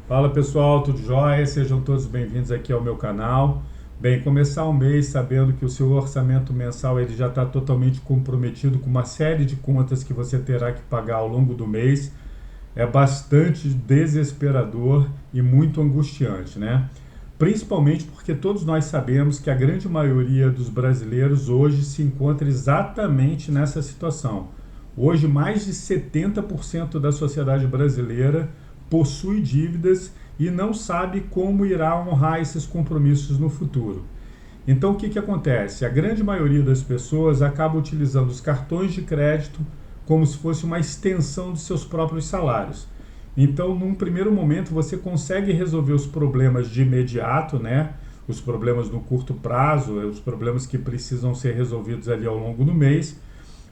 Fala pessoal, tudo jóia? Sejam todos bem-vindos aqui ao meu canal. Bem, começar o mês sabendo que o seu orçamento mensal ele já está totalmente comprometido com uma série de contas que você terá que pagar ao longo do mês é bastante desesperador e muito angustiante, né? Principalmente porque todos nós sabemos que a grande maioria dos brasileiros hoje se encontra exatamente nessa situação. Hoje, mais de 70% da sociedade brasileira possui dívidas e não sabe como irá honrar esses compromissos no futuro. Então, o que acontece? A grande maioria das pessoas acaba utilizando os cartões de crédito como se fosse uma extensão dos seus próprios salários. Então, num primeiro momento, você consegue resolver os problemas de imediato, né? Os problemas no curto prazo, os problemas que precisam ser resolvidos ali ao longo do mês,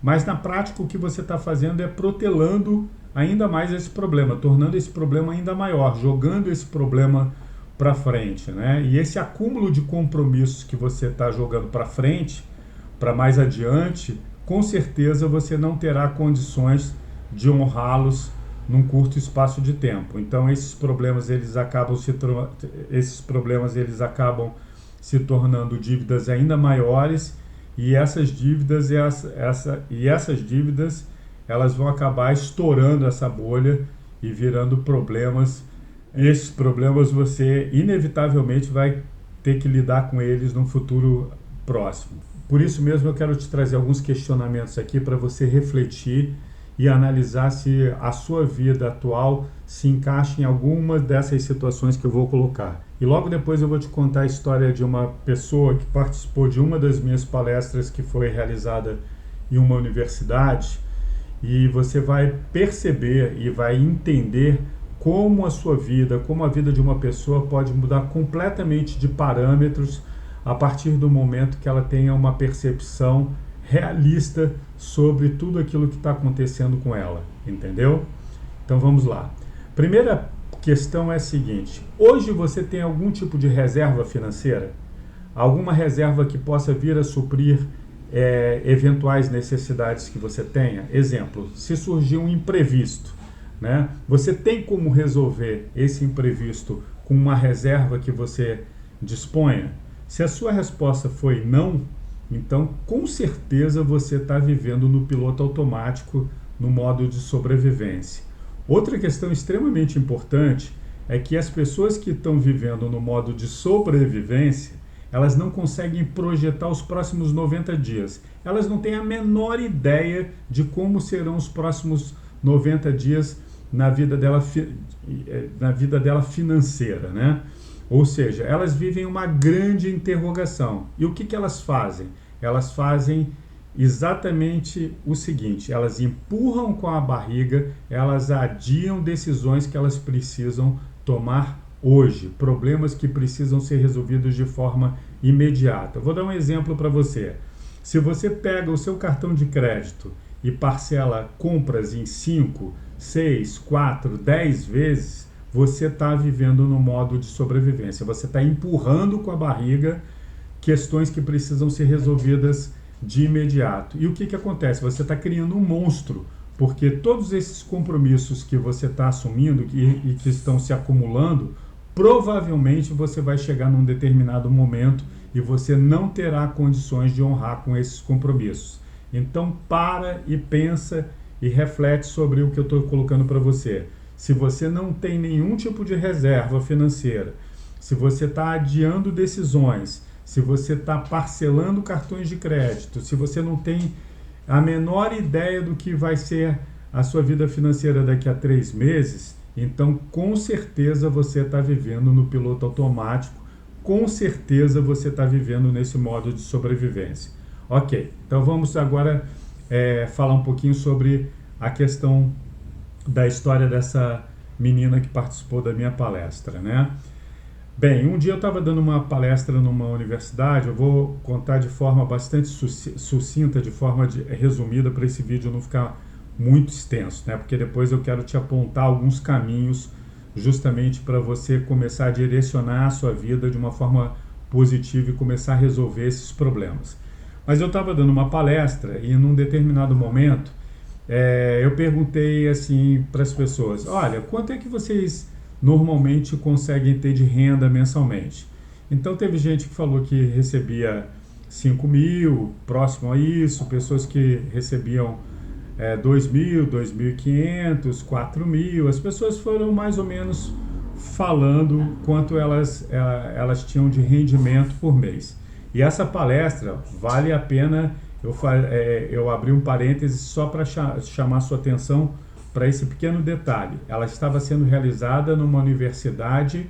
mas na prática o que você está fazendo é protelando ainda mais esse problema, tornando esse problema ainda maior, jogando esse problema para frente, né? E esse acúmulo de compromissos que você está jogando para frente, para mais adiante, com certeza você não terá condições de honrá-los num curto espaço de tempo. Então esses problemas eles acabam se tornando dívidas ainda maiores e essas dívidas elas vão acabar estourando essa bolha e virando problemas. Esses problemas você inevitavelmente vai ter que lidar com eles no futuro próximo. Por isso mesmo eu quero te trazer alguns questionamentos aqui para você refletir e analisar se a sua vida atual se encaixa em alguma dessas situações que eu vou colocar. E logo depois eu vou te contar a história de uma pessoa que participou de uma das minhas palestras que foi realizada em uma universidade e você vai perceber e vai entender como a sua vida, como a vida de uma pessoa pode mudar completamente de parâmetros a partir do momento que ela tenha uma percepção realista sobre tudo aquilo que está acontecendo com ela, entendeu? Então vamos lá. Primeira questão é a seguinte: hoje você tem algum tipo de reserva financeira? Alguma reserva que possa vir a suprir eventuais necessidades que você tenha? Exemplo, se surgir um imprevisto, né? Você tem como resolver esse imprevisto com uma reserva que você disponha? Se a sua resposta foi não, então com certeza você está vivendo no piloto automático, no modo de sobrevivência. Outra questão extremamente importante é que as pessoas que estão vivendo no modo de sobrevivência, elas não conseguem projetar os próximos 90 dias. Elas não têm a menor ideia de como serão os próximos 90 dias na vida dela financeira, né? Ou seja, elas vivem uma grande interrogação. E o que elas fazem? Elas fazem exatamente o seguinte: elas empurram com a barriga, elas adiam decisões que elas precisam tomar hoje, problemas que precisam ser resolvidos de forma imediata. Vou dar um exemplo para você. Se você pega o seu cartão de crédito e parcela compras em 5, 6, 4, 10 vezes, você está vivendo no modo de sobrevivência. Você está empurrando com a barriga questões que precisam ser resolvidas de imediato. E o que acontece? Você está criando um monstro, porque todos esses compromissos que você está assumindo e que estão se acumulando, provavelmente você vai chegar num determinado momento e você não terá condições de honrar com esses compromissos. Então para e pensa e reflete sobre o que eu estou colocando para você. Se você não tem nenhum tipo de reserva financeira, se você está adiando decisões, se você está parcelando cartões de crédito, se você não tem a menor ideia do que vai ser a sua vida financeira daqui a 3 meses, então com certeza você está vivendo no piloto automático, com certeza você está vivendo nesse modo de sobrevivência. Ok, então vamos agora falar um pouquinho sobre a questão da história dessa menina que participou da minha palestra, né? Bem, um dia eu estava dando uma palestra numa universidade, eu vou contar de forma bastante sucinta, de forma resumida, para esse vídeo não ficar muito extenso, né? Porque depois eu quero te apontar alguns caminhos justamente para você começar a direcionar a sua vida de uma forma positiva e começar a resolver esses problemas. Mas eu estava dando uma palestra e num determinado momento eu perguntei assim para as pessoas: olha, quanto é que vocês normalmente conseguem ter de renda mensalmente. Então teve gente que falou que recebia 5 mil, próximo a isso, pessoas que recebiam 2 mil, 2.500, 4 mil. As pessoas foram mais ou menos falando quanto elas tinham de rendimento por mês. E essa palestra vale a pena, eu abri um parêntese só para chamar sua atenção para esse pequeno detalhe. Ela estava sendo realizada numa universidade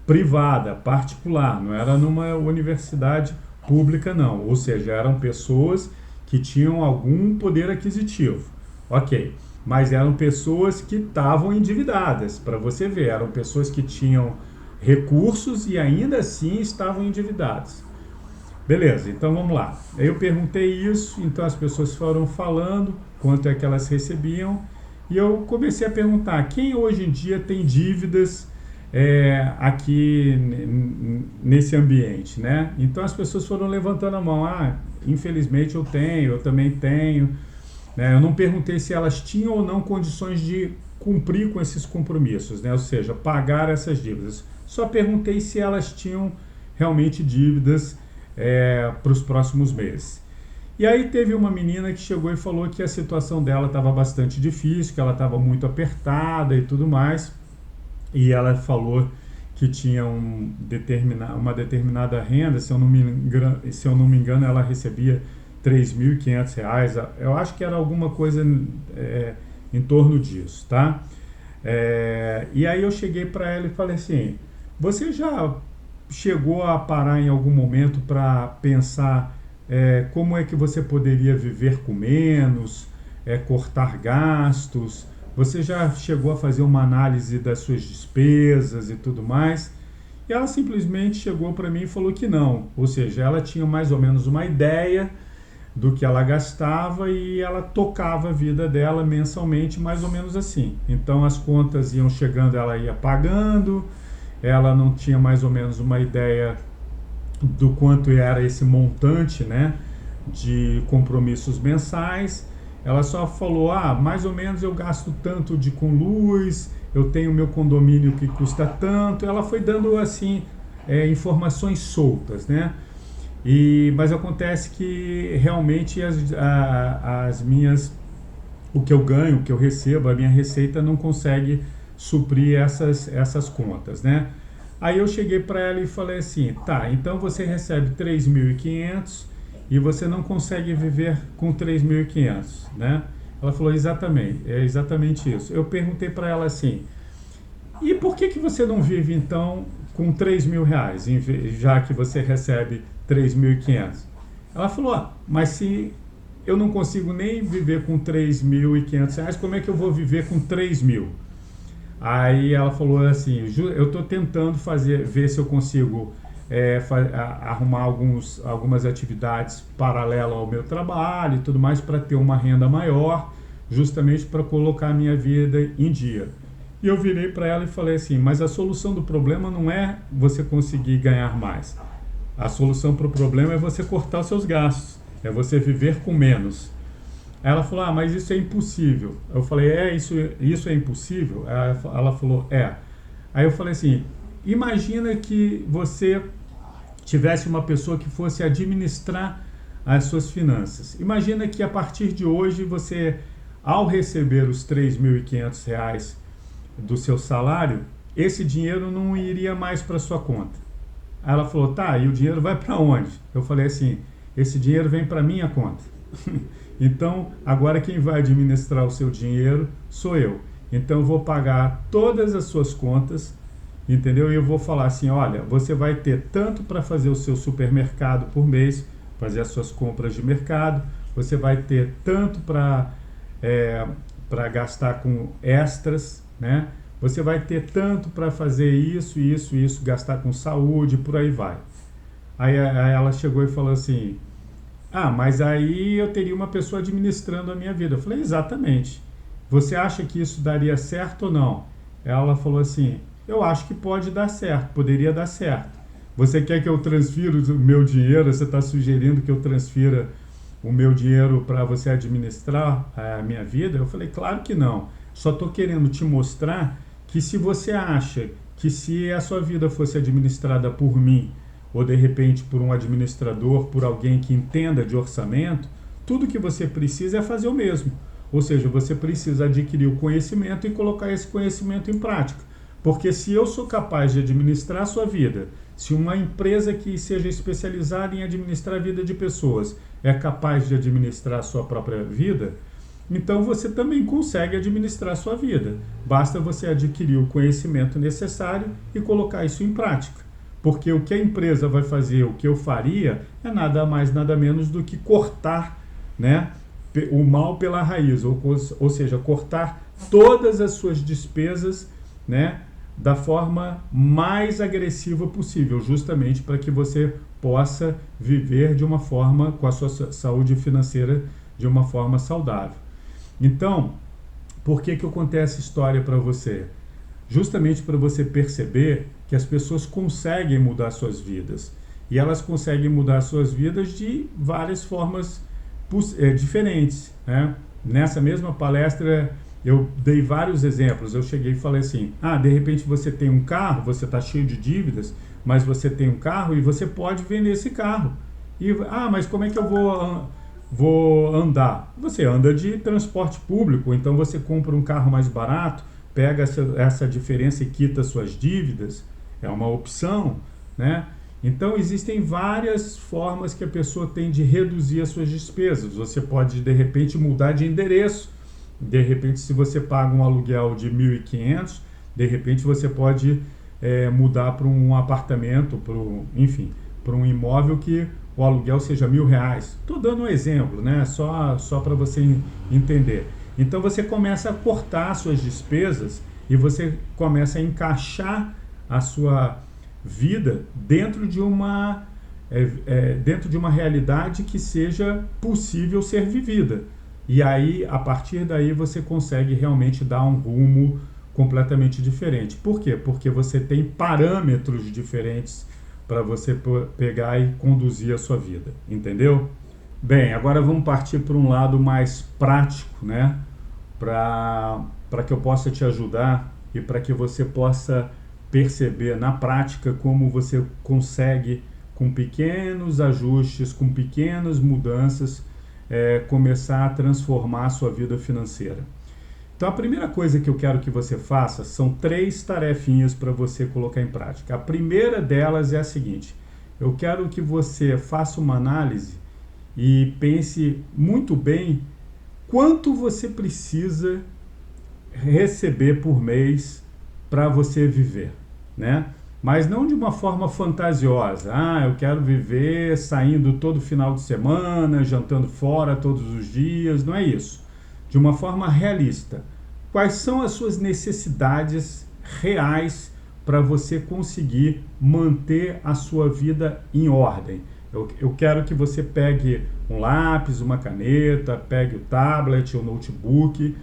privada, particular, não era numa universidade pública não, ou seja, eram pessoas que tinham algum poder aquisitivo, ok, mas eram pessoas que estavam endividadas, para você ver, eram pessoas que tinham recursos e ainda assim estavam endividadas. Beleza, então vamos lá. Eu perguntei isso, então as pessoas foram falando quanto é que elas recebiam e eu comecei a perguntar, quem hoje em dia tem dívidas aqui nesse ambiente, né? Então as pessoas foram levantando a mão, infelizmente eu também tenho, né? Eu não perguntei se elas tinham ou não condições de cumprir com esses compromissos, né? Ou seja, pagar essas dívidas. Só perguntei se elas tinham realmente dívidas para os próximos meses. E aí teve uma menina que chegou e falou que a situação dela estava bastante difícil, que ela estava muito apertada e tudo mais. E ela falou que tinha uma determinada renda, se eu não me engano, ela recebia R$ 3.500. Eu acho que era alguma coisa em torno disso, tá? E aí eu cheguei para ela e falei assim, você já chegou a parar em algum momento para pensar como é que você poderia viver com menos, cortar gastos? Você já chegou a fazer uma análise das suas despesas e tudo mais? E ela simplesmente chegou para mim e falou que não. Ou seja, ela tinha mais ou menos uma ideia do que ela gastava e ela tocava a vida dela mensalmente mais ou menos assim. Então as contas iam chegando, ela ia pagando, ela não tinha mais ou menos uma ideia do quanto era esse montante, né, de compromissos mensais. Ela só falou, mais ou menos eu gasto tanto com luz, eu tenho meu condomínio que custa tanto. Ela foi dando assim informações soltas, né? Mas acontece que realmente o que eu ganho, o que eu recebo, a minha receita não consegue suprir essas contas, né? Aí eu cheguei para ela e falei assim, tá, então você recebe 3.500 e você não consegue viver com 3.500, né? Ela falou, exatamente, é exatamente isso. Eu perguntei para ela assim, e por que você não vive então com R$ 3.000, já que você recebe 3.500? Ela falou, mas se eu não consigo nem viver com R$ 3.500, como é que eu vou viver com 3.000? Aí ela falou assim, eu estou tentando ver se eu consigo arrumar algumas atividades paralelas ao meu trabalho e tudo mais para ter uma renda maior, justamente para colocar a minha vida em dia. E eu virei para ela e falei assim, mas a solução do problema não é você conseguir ganhar mais. A solução para o problema é você cortar os seus gastos, é você viver com menos. Ela falou, mas isso é impossível. Eu falei, isso é impossível? Ela falou, é. Aí eu falei assim, imagina que você tivesse uma pessoa que fosse administrar as suas finanças. Imagina que a partir de hoje você, ao receber os R$ 3.500 do seu salário, esse dinheiro não iria mais para sua conta. Aí ela falou, tá, e o dinheiro vai para onde? Eu falei assim, esse dinheiro vem para minha conta. Então, agora quem vai administrar o seu dinheiro sou eu. Então, eu vou pagar todas as suas contas, entendeu? E eu vou falar assim, olha, você vai ter tanto para fazer o seu supermercado por mês, fazer as suas compras de mercado, você vai ter tanto para gastar com extras, né? Você vai ter tanto para fazer isso, gastar com saúde, por aí vai. Aí ela chegou e falou assim, mas aí eu teria uma pessoa administrando a minha vida. Eu falei, exatamente. Você acha que isso daria certo ou não? Ela falou assim, eu acho que pode dar certo, poderia dar certo. Você quer que eu transfira o meu dinheiro? Você está sugerindo que eu transfira o meu dinheiro para você administrar a minha vida? Eu falei, claro que não. Só estou querendo te mostrar que se você acha que se a sua vida fosse administrada por mim, ou de repente por um administrador, por alguém que entenda de orçamento, tudo que você precisa é fazer o mesmo. Ou seja, você precisa adquirir o conhecimento e colocar esse conhecimento em prática. Porque se eu sou capaz de administrar a sua vida, se uma empresa que seja especializada em administrar a vida de pessoas é capaz de administrar a sua própria vida, então você também consegue administrar a sua vida. Basta você adquirir o conhecimento necessário e colocar isso em prática. Porque o que a empresa vai fazer, o que eu faria, é nada mais, nada menos do que cortar, né, o mal pela raiz, ou seja, cortar todas as suas despesas, né, da forma mais agressiva possível, justamente para que você possa viver de uma forma, com a sua saúde financeira, de uma forma saudável. Então, por que eu contei essa história para você? Justamente para você perceber que as pessoas conseguem mudar suas vidas. E elas conseguem mudar suas vidas de várias formas diferentes, né? Nessa mesma palestra eu dei vários exemplos. Eu cheguei e falei assim, de repente você tem um carro, você está cheio de dívidas, mas você tem um carro e você pode vender esse carro. E, mas como é que eu vou andar? Você anda de transporte público, então você compra um carro mais barato, pega essa diferença e quita suas dívidas, é uma opção, né? Então existem várias formas que a pessoa tem de reduzir as suas despesas. Você pode de repente mudar de endereço. De repente, se você paga um aluguel de 1.500, de repente você pode mudar para um apartamento, para um imóvel que o aluguel seja R$1.000. Estou dando um exemplo, né? Só para você entender. Então você começa a cortar suas despesas e você começa a encaixar a sua vida dentro de uma realidade que seja possível ser vivida. E aí, a partir daí, você consegue realmente dar um rumo completamente diferente. Por quê? Porque você tem parâmetros diferentes para você pegar e conduzir a sua vida. Entendeu? Bem, agora vamos partir para um lado mais prático, né? Para que eu possa te ajudar e para que você possa perceber na prática como você consegue, com pequenos ajustes, com pequenas mudanças, começar a transformar a sua vida financeira. Então a primeira coisa que eu quero que você faça são 3 tarefinhas para você colocar em prática. A primeira delas é a seguinte: eu quero que você faça uma análise e pense muito bem quanto você precisa receber por mês para você viver, né? Mas não de uma forma fantasiosa. Eu quero viver saindo todo final de semana, jantando fora todos os dias. Não é isso. De uma forma realista. Quais são as suas necessidades reais para você conseguir manter a sua vida em ordem? Eu quero que você pegue um lápis, uma caneta, pegue o tablet, o notebook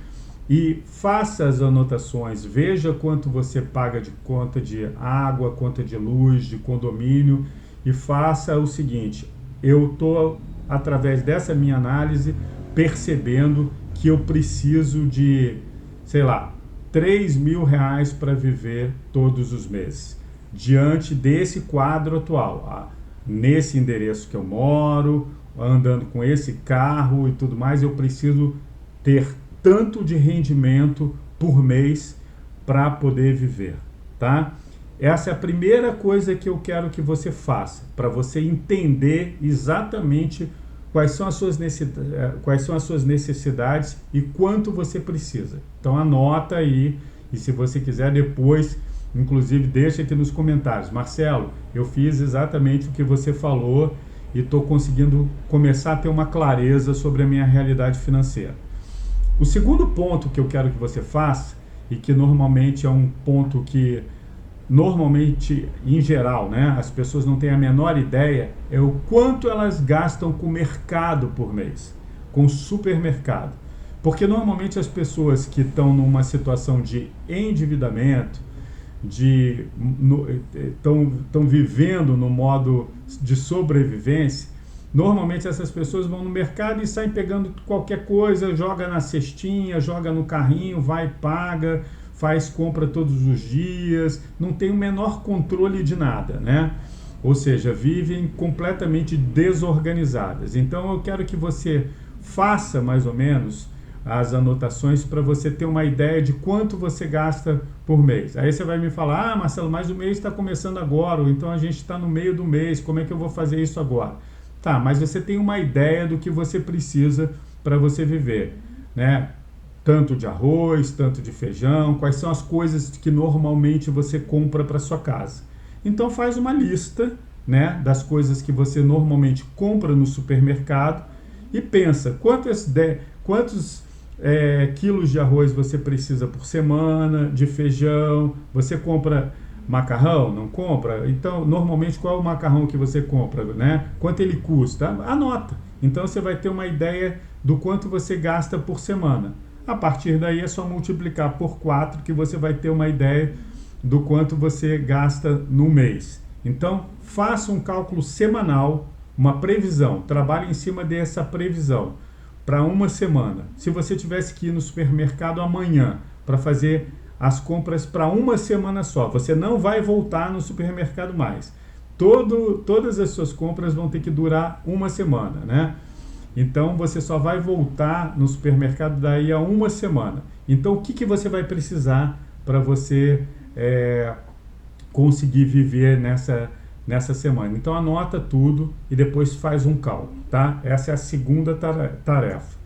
e faça as anotações, veja quanto você paga de conta de água, conta de luz, de condomínio, e faça o seguinte: eu estou, através dessa minha análise, percebendo que eu preciso de, R$3.000 para viver todos os meses, diante desse quadro atual, nesse endereço que eu moro, andando com esse carro e tudo mais, eu preciso ter tanto de rendimento por mês para poder viver, tá? Essa é a primeira coisa que eu quero que você faça, para você entender exatamente quais são as suas necessidades e quanto você precisa. Então anota aí, e se você quiser depois, inclusive deixa aqui nos comentários: Marcelo, eu fiz exatamente o que você falou e estou conseguindo começar a ter uma clareza sobre a minha realidade financeira. O segundo ponto que eu quero que você faça, e que normalmente é um ponto que, em geral, né, as pessoas não têm a menor ideia, é o quanto elas gastam com mercado por mês, com supermercado. Porque normalmente as pessoas que estão numa situação de endividamento, estão vivendo no modo de sobrevivência, normalmente essas pessoas vão no mercado e saem pegando qualquer coisa, joga na cestinha, joga no carrinho, vai e paga, faz compra todos os dias, não tem o menor controle de nada, né? Ou seja, vivem completamente desorganizadas. Então eu quero que você faça mais ou menos as anotações para você ter uma ideia de quanto você gasta por mês. Aí você vai me falar, Marcelo, mas o mês está começando agora, ou então a gente está no meio do mês, como é que eu vou fazer isso agora? Tá, mas você tem uma ideia do que você precisa para você viver, né? Tanto de arroz, tanto de feijão, quais são as coisas que normalmente você compra para sua casa. Então faz uma lista, né, das coisas que você normalmente compra no supermercado e pensa quantos quilos de arroz você precisa por semana, de feijão, você compra macarrão, não compra? Então, normalmente, qual é o macarrão que você compra, né? Quanto ele custa? Anota. Então, você vai ter uma ideia do quanto você gasta por semana. A partir daí, é só multiplicar por 4 que você vai ter uma ideia do quanto você gasta no mês. Então, faça um cálculo semanal, uma previsão. Trabalhe em cima dessa previsão para uma semana. Se você tivesse que ir no supermercado amanhã para fazer as compras para uma semana só, você não vai voltar no supermercado mais. Todas as suas compras vão ter que durar uma semana, né? Então você só vai voltar no supermercado daí a uma semana. Então o que você vai precisar para você conseguir viver nessa semana? Então anota tudo e depois faz um cálculo, tá? Essa é a segunda tarefa.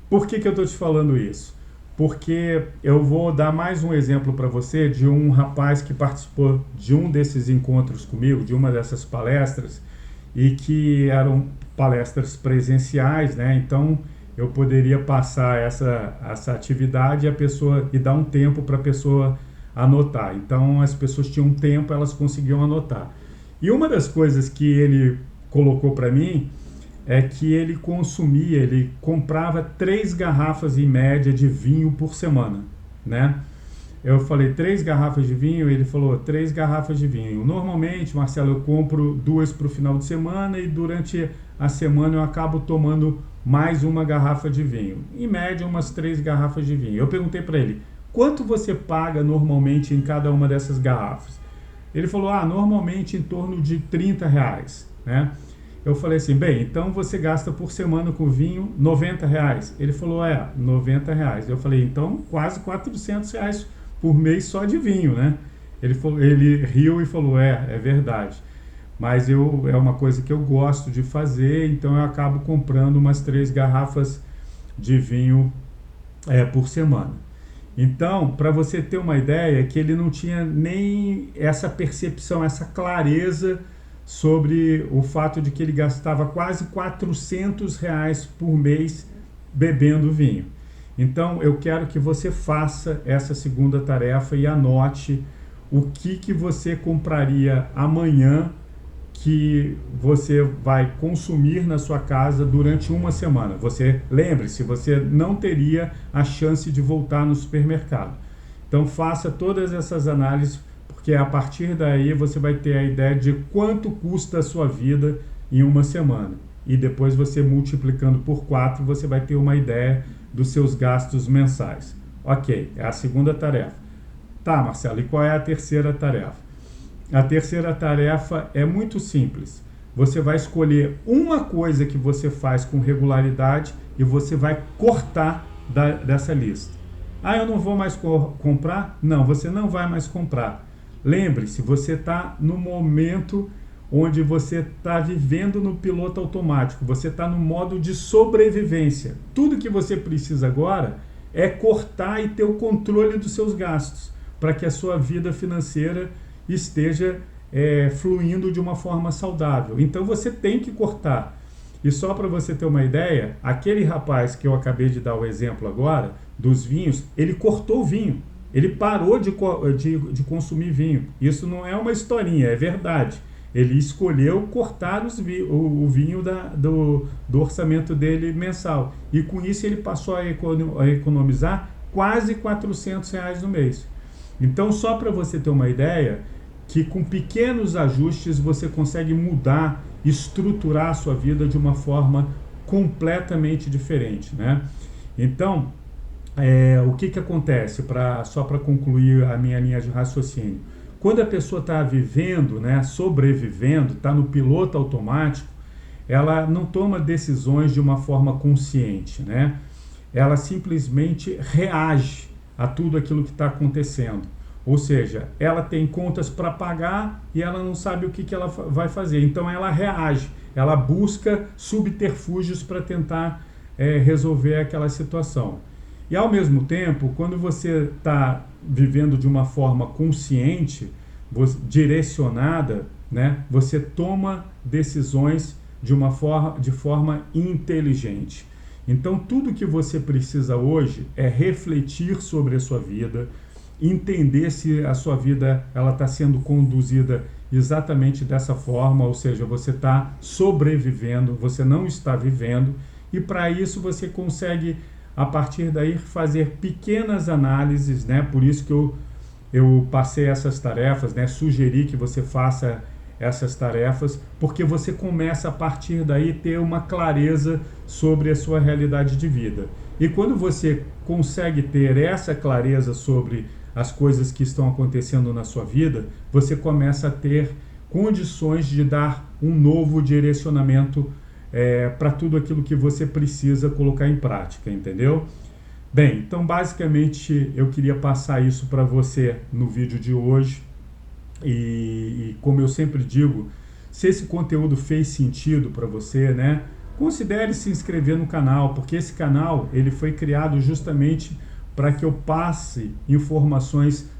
Por que eu estou te falando isso? Porque eu vou dar mais um exemplo para você de um rapaz que participou de um desses encontros comigo, de uma dessas palestras, e que eram palestras presenciais, né? Então eu poderia passar essa atividade e dar um tempo para a pessoa anotar. Então as pessoas tinham um tempo, elas conseguiam anotar. E uma das coisas que ele colocou para mim é que ele comprava 3 garrafas em média de vinho por semana, né? Eu falei, 3 garrafas de vinho? Ele falou, 3 garrafas de vinho. Normalmente, Marcelo, eu compro 2 para o final de semana e durante a semana eu acabo tomando mais uma garrafa de vinho. Em média, umas 3 garrafas de vinho. Eu perguntei para ele, quanto você paga normalmente em cada uma dessas garrafas? Ele falou, normalmente em torno de R$30, né? Eu falei assim, bem, então você gasta por semana com vinho R$90. Ele falou, R$90. Eu falei, então quase R$400 por mês só de vinho, né? Ele riu e falou, é verdade. Mas é uma coisa que eu gosto de fazer, então eu acabo comprando umas 3 garrafas de vinho por semana. Então, para você ter uma ideia, que ele não tinha nem essa percepção, essa clareza sobre o fato de que ele gastava quase R$400 por mês bebendo vinho. Então, eu quero que você faça essa segunda tarefa e anote o que você compraria amanhã que você vai consumir na sua casa durante uma semana. Lembre-se, você não teria a chance de voltar no supermercado. Então, faça todas essas análises, porque a partir daí você vai ter a ideia de quanto custa a sua vida em uma semana. E depois você multiplicando por 4, você vai ter uma ideia dos seus gastos mensais. Ok, é a segunda tarefa. Tá, Marcelo, e qual é a terceira tarefa? A terceira tarefa é muito simples. Você vai escolher uma coisa que você faz com regularidade e você vai cortar dessa lista. Eu não vou mais comprar? Não, você não vai mais comprar. Lembre-se, você está no momento onde você está vivendo no piloto automático, você está no modo de sobrevivência. Tudo que você precisa agora é cortar e ter o controle dos seus gastos, para que a sua vida financeira esteja fluindo de uma forma saudável. Então você tem que cortar. E só para você ter uma ideia, aquele rapaz que eu acabei de dar o exemplo agora, dos vinhos, ele cortou o vinho. Ele parou de consumir vinho. Isso não é uma historinha, é verdade. Ele escolheu cortar o vinho do orçamento dele mensal. E com isso ele passou a economizar quase R$400 no mês. Então, só para você ter uma ideia, que com pequenos ajustes você consegue mudar, estruturar a sua vida de uma forma completamente diferente, né? Então, o que acontece, só para concluir a minha linha de raciocínio? Quando a pessoa está vivendo, né, sobrevivendo, está no piloto automático, ela não toma decisões de uma forma consciente, né? Ela simplesmente reage a tudo aquilo que está acontecendo. Ou seja, ela tem contas para pagar e ela não sabe o que ela vai fazer. Então ela reage, ela busca subterfúgios para tentar resolver aquela situação. E ao mesmo tempo, quando você está vivendo de uma forma consciente, direcionada, né, você toma decisões de forma inteligente. Então, tudo que você precisa hoje é refletir sobre a sua vida, entender se a sua vida ela está sendo conduzida exatamente dessa forma, ou seja, você está sobrevivendo, você não está vivendo, e para isso você consegue, a partir daí, fazer pequenas análises, né? Por isso que eu passei essas tarefas, né? Sugeri que você faça essas tarefas, porque você começa a partir daí ter uma clareza sobre a sua realidade de vida. E quando você consegue ter essa clareza sobre as coisas que estão acontecendo na sua vida, você começa a ter condições de dar um novo direcionamento para tudo aquilo que você precisa colocar em prática, entendeu? Bem, então basicamente eu queria passar isso para você no vídeo de hoje. E como eu sempre digo, se esse conteúdo fez sentido para você, né, considere se inscrever no canal, porque esse canal ele foi criado justamente para que eu passe informações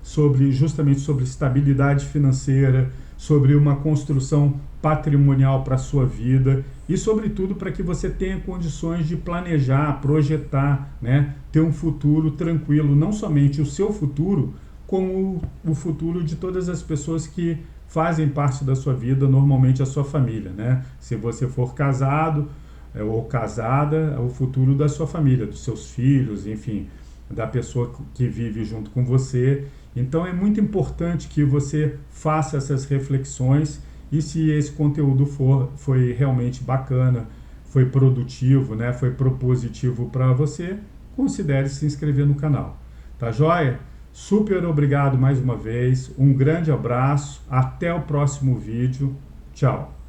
justamente sobre estabilidade financeira, sobre uma construção patrimonial para a sua vida e, sobretudo, para que você tenha condições de planejar, projetar, né, ter um futuro tranquilo, não somente o seu futuro, como o futuro de todas as pessoas que fazem parte da sua vida, normalmente a sua família, né? Se você for casado ou casada, o futuro da sua família, dos seus filhos, enfim, da pessoa que vive junto com você. Então é muito importante que você faça essas reflexões e se esse conteúdo foi realmente bacana, foi produtivo, né? Foi propositivo para você, considere se inscrever no canal. Tá joia? Super obrigado mais uma vez, um grande abraço, até o próximo vídeo, tchau!